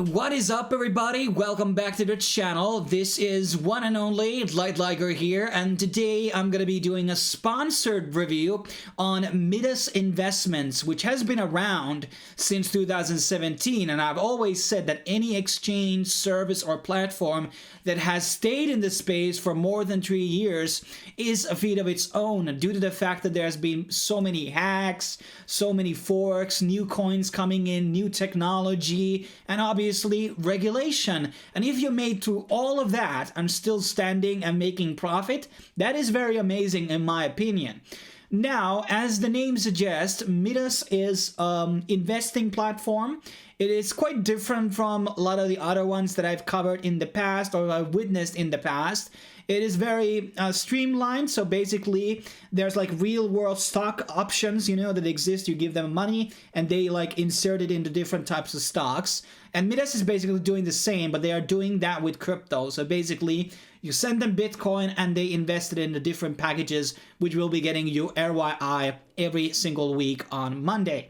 What is up, everybody? Welcome back to the channel. This is one and only Light Liger here, and today I'm gonna be doing a sponsored review on Midas Investments, which has been around since 2017, and I've always said that any exchange, service, or platform that has stayed in the space for more than 3 years is a feat of its own, due to the fact that there's been so many hacks, so many forks, new coins coming in, new technology, and obviously regulation. And if you made through all of that and still standing and making profit, that is very amazing in my opinion. Now, as the name suggests, Midas is investing platform. It is quite different from a lot of the other ones that I've covered in the past or I've witnessed in the past. It is very streamlined, so basically there's like real world stock options, that exist. You give them money and they like insert it into different types of stocks. And Midas is basically doing the same, but they are doing that with crypto. So basically you send them Bitcoin and they invest it in the different packages, which will be getting you RYI every single week on Monday.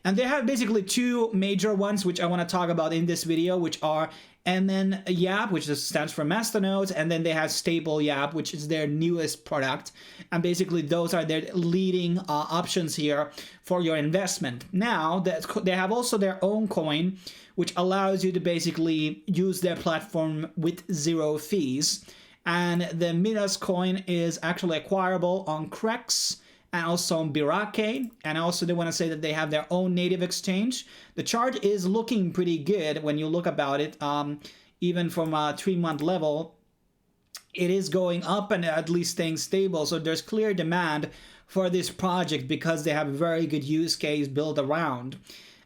And they have basically two major ones, which I want to talk about in this video, which are MNYAP, which stands for Masternodes, and then they have Stable YAP, which is their newest product. And basically those are their leading options here for your investment. Now, they have also their own coin, which allows you to basically use their platform with zero fees. And the Midas coin is actually acquirable on Crex and also on Birake. And also they want to say that they have their own native exchange. The chart is looking pretty good when you look about it. Even from a 3-month level, it is going up and at least staying stable. So there's clear demand for this project because they have a very good use case built around.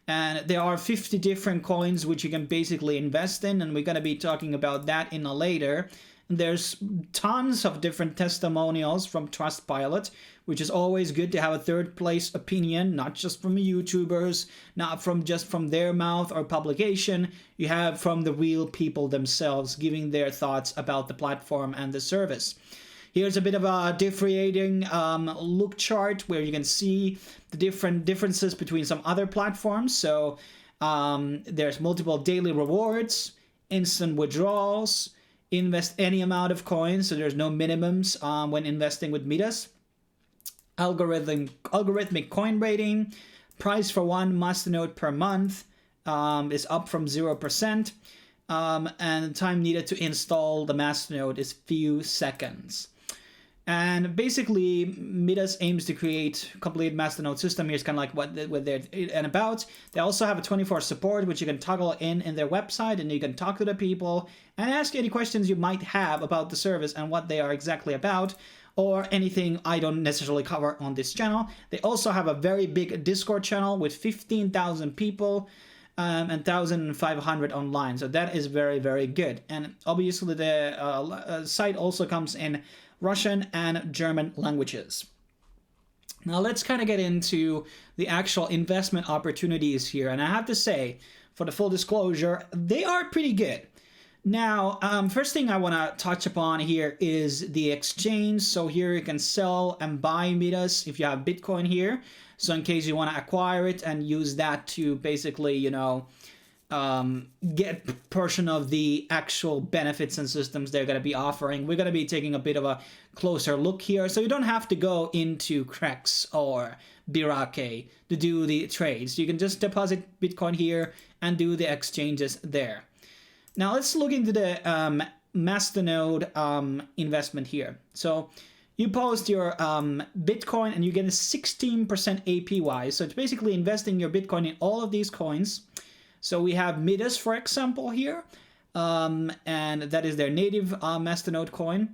And there are 50 different coins which you can basically invest in, and we're going to be talking about that in a later. There's tons of different testimonials from Trustpilot, which is always good to have a third place opinion, not just from YouTubers, not from just from their mouth or publication. You have from the real people themselves giving their thoughts about the platform and the service. Here's a bit of a differentiating look chart where you can see the different differences between some other platforms. So there's multiple daily rewards, instant withdrawals, invest any amount of coins, so there's no minimums when investing with Midas. Algorithmic coin rating, price for one masternode per month is up from 0%, and the time needed to install the masternode is few seconds. And basically, Midas aims to create a complete masternode system. Here's kind of like what they're and about. They also have a 24 support, which you can toggle in their website, and you can talk to the people and ask any questions you might have about the service and what they are exactly about, or anything I don't necessarily cover on this channel. They also have a very big Discord channel with 15,000 people and 1,500 online. So that is very, very good. And obviously the site also comes in Russian and German languages. Now let's kind of get into the actual investment opportunities here. And I have to say, for the full disclosure, they are pretty good. Now, first thing I want to touch upon here is the exchange. So here you can sell and buy Midas if you have Bitcoin here. So in case you want to acquire it and use that to basically, get a portion of the actual benefits and systems they're going to be offering. We're going to be taking a bit of a closer look here. So you don't have to go into Crex or Birake to do the trades. You can just deposit Bitcoin here and do the exchanges there. Now let's look into the Masternode investment here. So you post your Bitcoin and you get a 16% APY. So it's basically investing your Bitcoin in all of these coins. So we have Midas, for example, here, and that is their native Masternode coin.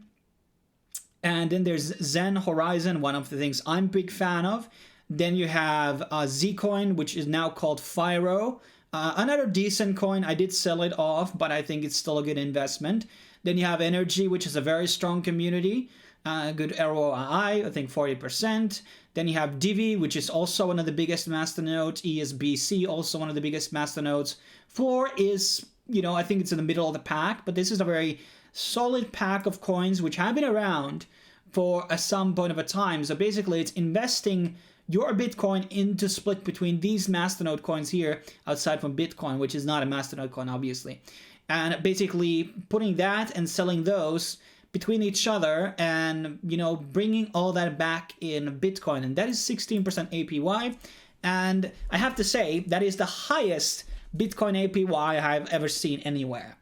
And then there's Zen Horizon, one of the things I'm a big fan of. Then you have Zcoin, which is now called Fyro. Another decent coin. I did sell it off, but I think it's still a good investment. Then you have Energy, which is a very strong community. Good ROI, I think 40%. Then you have Divi, which is also one of the biggest masternodes. ESBC, also one of the biggest masternodes. Floor is, I think it's in the middle of the pack, but this is a very solid pack of coins which have been around for some point of a time. So basically, it's investing your Bitcoin into split between these masternode coins here, outside from Bitcoin, which is not a masternode coin, obviously. And basically putting that and selling those between each other and, you know, bringing all that back in Bitcoin. And that is 16% APY. And I have to say, that is the highest Bitcoin APY I've ever seen anywhere.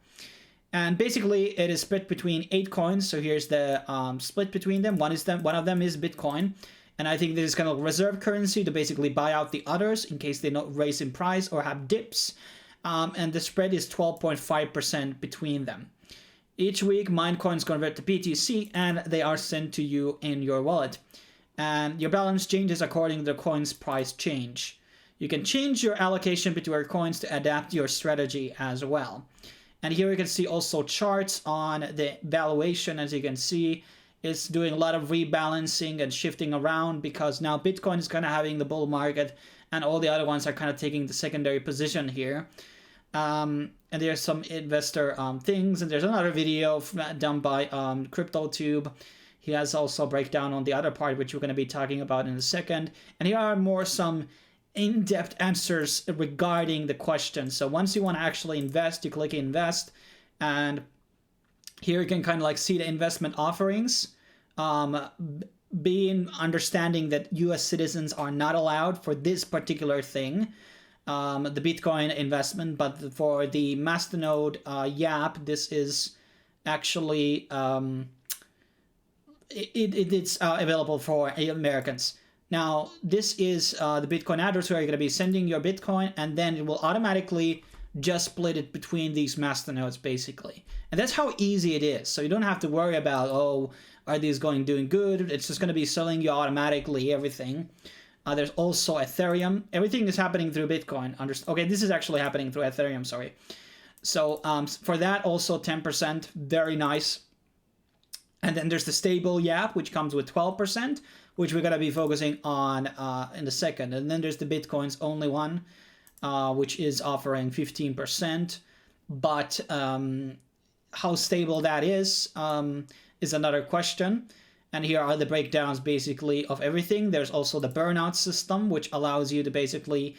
And basically, it is split between 8 coins. So here's the split between them. One of them is Bitcoin. And I think this is kind of reserve currency to basically buy out the others in case they don't raise in price or have dips. And the spread is 12.5% between them. Each week, mine coins convert to BTC and they are sent to you in your wallet. And your balance changes according to the coin's price change. You can change your allocation between your coins to adapt your strategy as well. And here you can see also charts on the valuation. As you can see, it's doing a lot of rebalancing and shifting around because now Bitcoin is kind of having the bull market and all the other ones are kind of taking the secondary position here. And there's some investor things, and there's another video done by CryptoTube. He has also a breakdown on the other part, which we're going to be talking about in a second. And here are more some in-depth answers regarding the question. So once you want to actually invest, you click invest, and here you can kind of like see the investment offerings. Being understanding that US citizens are not allowed for this particular thing, the Bitcoin investment, but for the masternode YAP, this is actually it's available for Americans. Now, this is the Bitcoin address where you're going to be sending your Bitcoin, and then it will automatically just split it between these masternodes, basically. And that's how easy it is. So you don't have to worry about, oh, are these doing good? It's just going to be selling you automatically everything. There's also Ethereum. Everything is happening through Bitcoin. Okay, this is actually happening through Ethereum, sorry. So for that, also 10%, very nice. And then there's the stable YAP, which comes with 12%, which we're going to be focusing on in a second. And then there's the Bitcoin's only one, which is offering 15%. But how stable that is another question. And here are the breakdowns basically of everything. There's also the burnout system, which allows you to basically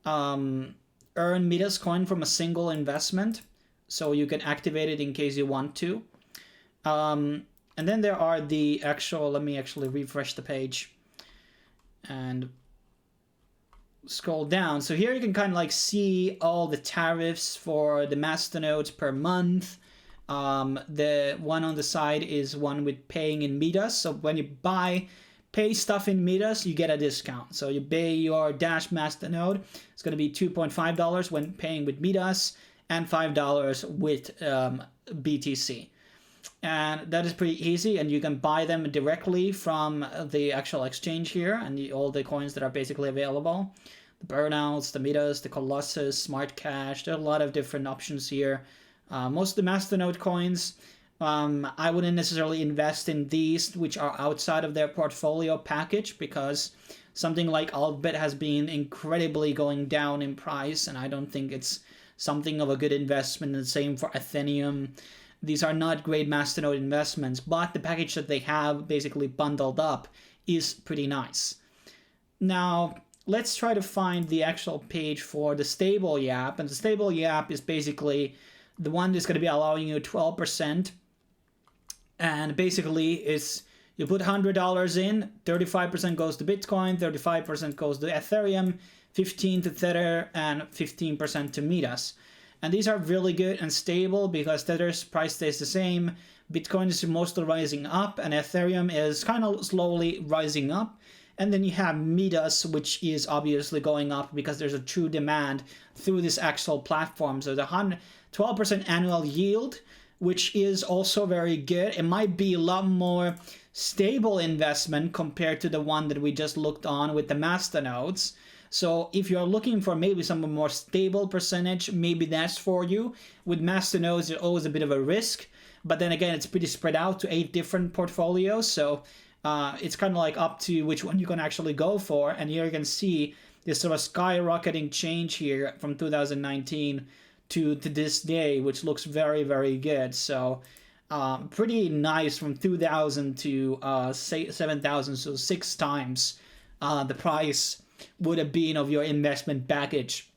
earn Midas coin from a single investment. So you can activate it in case you want to. And then there are the actual, let me actually refresh the page and scroll down. So here you can kind of like see all the tariffs for the masternodes per month. The one on the side is one with paying in Midas. So when you pay stuff in Midas, you get a discount. So you pay your Dash masternode, it's going to be $2.5 when paying with Midas and $5 with BTC. And that is pretty easy, and you can buy them directly from the actual exchange here, and all the coins that are basically available. The burnouts, the Midas, the Colossus, Smart Cash, there are a lot of different options here. Most of the masternode coins, I wouldn't necessarily invest in these which are outside of their portfolio package, because something like Altbit has been incredibly going down in price, and I don't think it's something of a good investment. And the same for Ethereum. These are not great masternode investments, but the package that they have basically bundled up is pretty nice. Now, let's try to find the actual page for the stable YAP. And the stable YAP is basically the one that's going to be allowing you 12%. And basically, it's you put $100 in, 35% goes to Bitcoin, 35% goes to Ethereum, 15% to Tether, and 15% to Midas. And these are really good and stable because Tether's price stays the same. Bitcoin is mostly rising up, and Ethereum is kind of slowly rising up. And then you have Midas, which is obviously going up because there's a true demand through this actual platform. So the 12% annual yield, which is also very good. It might be a lot more stable investment compared to the one that we just looked on with the masternodes. So if you're looking for maybe some more stable percentage, maybe that's for you. With masternodes, it's always a bit of a risk. But then again, it's pretty spread out to 8 different portfolios. So it's kind of like up to which one you can actually go for. And here you can see this sort of skyrocketing change here from 2019 to this day, which looks very, very good. So pretty nice from 2,000 to 7,000, so 6 times the price would have been of your investment package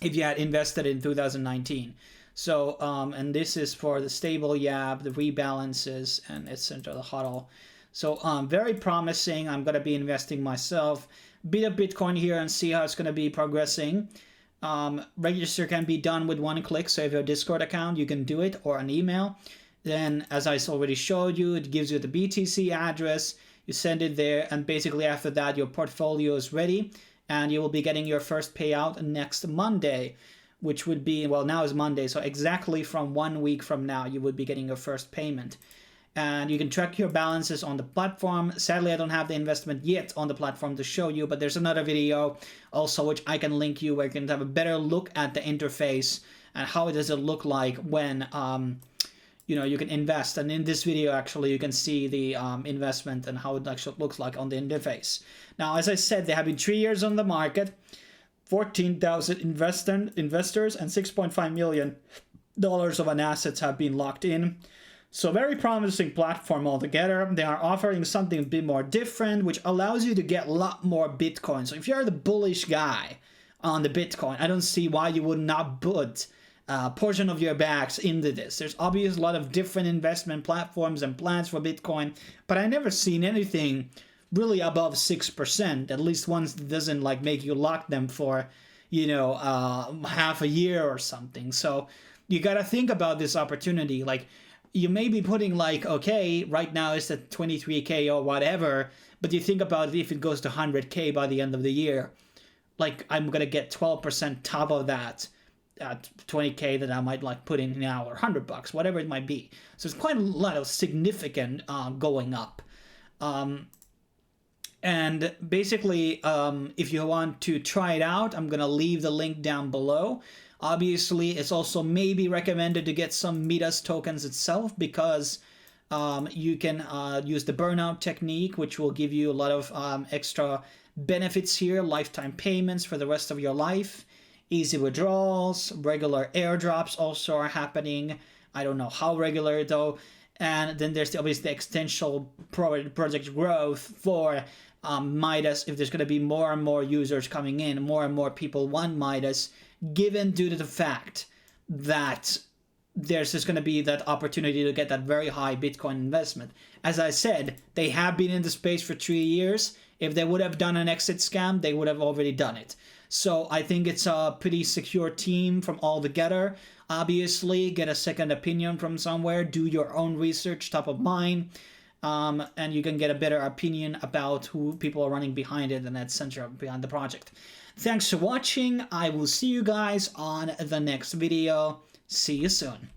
if you had invested in 2019. So, and this is for the stable YAB, the rebalances, and etc. The HODL. So, very promising. I'm going to be investing myself. Bit of Bitcoin here and see how it's going to be progressing. Register can be done with one click. So if you have a Discord account, you can do it, or an email. Then, as I already showed you, it gives you the BTC address. You send it there, and basically after that, your portfolio is ready, and you will be getting your first payout next Monday, which would be, well, now is Monday, so exactly from 1 week from now, you would be getting your first payment. And you can track your balances on the platform. Sadly, I don't have the investment yet on the platform to show you, but there's another video also which I can link you where you can have a better look at the interface and how does it look like when you know, you can invest. And in this video, actually, you can see the investment and how it actually looks like on the interface. Now, as I said, they have been 3 years on the market, 14,000 investors, and $6.5 million of an assets have been locked in. So very promising platform altogether. They are offering something a bit more different, which allows you to get a lot more Bitcoin. So if you're the bullish guy on the Bitcoin, I don't see why you would not put a portion of your bags into this. There's obviously a lot of different investment platforms and plans for Bitcoin, but I never seen anything really above 6%, at least ones that doesn't like make you lock them for, you know, half a year or something. So you got to think about this opportunity. Like, you may be putting like, okay, right now it's at 23K or whatever, but you think about it, if it goes to 100K by the end of the year, like I'm going to get 12% top of that at 20K that I might like put in now, or $100, whatever it might be. So it's quite a lot of significant going up. And basically, if you want to try it out, I'm going to leave the link down below. Obviously, it's also maybe recommended to get some Midas tokens itself, because you can use the burnout technique, which will give you a lot of extra benefits here, lifetime payments for the rest of your life, easy withdrawals, regular airdrops also are happening. I don't know how regular though. And then there's obviously the extensional project growth for Midas. If there's going to be more and more users coming in, more and more people want Midas, given due to the fact that there's just going to be that opportunity to get that very high Bitcoin investment. As I said, they have been in the space for 3 years. If they would have done an exit scam, they would have already done it. So I think it's a pretty secure team from all together. Obviously, get a second opinion from somewhere. Do your own research, top of mind. And you can get a better opinion about who people are running behind it and etc. behind the project. Thanks for watching. I will see you guys on the next video. See you soon.